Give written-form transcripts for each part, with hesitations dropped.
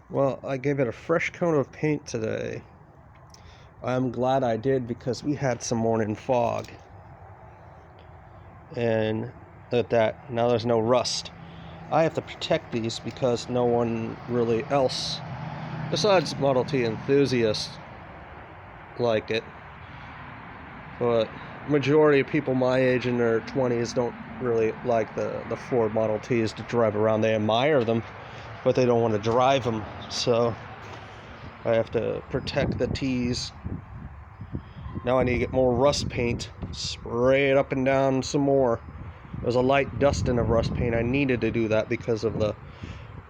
Well, I gave it a fresh coat of paint today. I'm glad I did because we had some morning fog. And at that, now there's no rust. I have to protect these because no one really else, besides Model T enthusiasts, like it. But majority of people my age in their 20s don't really like the Ford Model Ts to drive around. They admire them, but they don't want to drive them. So I have to protect the T's. Now I need to get more rust paint, spray it up and down some more. There's a light dusting of rust paint. I needed to do that because of the,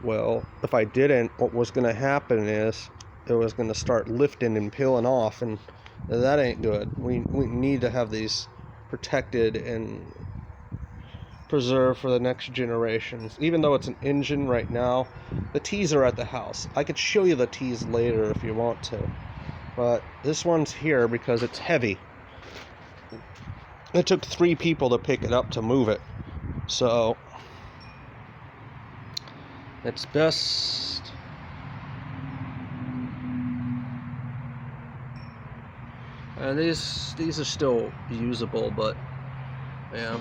well, if I didn't, what was going to happen is it was going to start lifting and peeling off, and that ain't good. We need to have these protected and preserved for the next generations. Even though it's an engine right now, the T's are at the house. I could show you the T's later if you want to, but this one's here because it's heavy. It took 3 people to pick it up to move it, so it's best. And these are still usable, but yeah,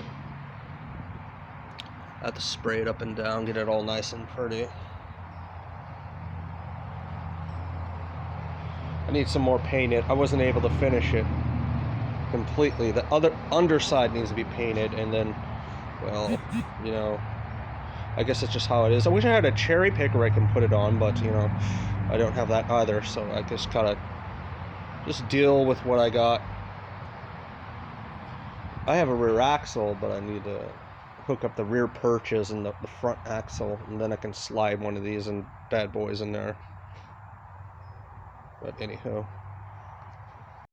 I have to spray it up and down, get it all nice and pretty. I need some more paint. I wasn't able to finish it completely. The other underside needs to be painted, and then, well, you know, I guess it's just how it is. I wish I had a cherry picker I can put it on, but you know, I don't have that either, so I just gotta just deal with what I got. I have a rear axle, but I need to hook up the rear perches and the front axle, and then I can slide one of these and bad boys in there. But anywho.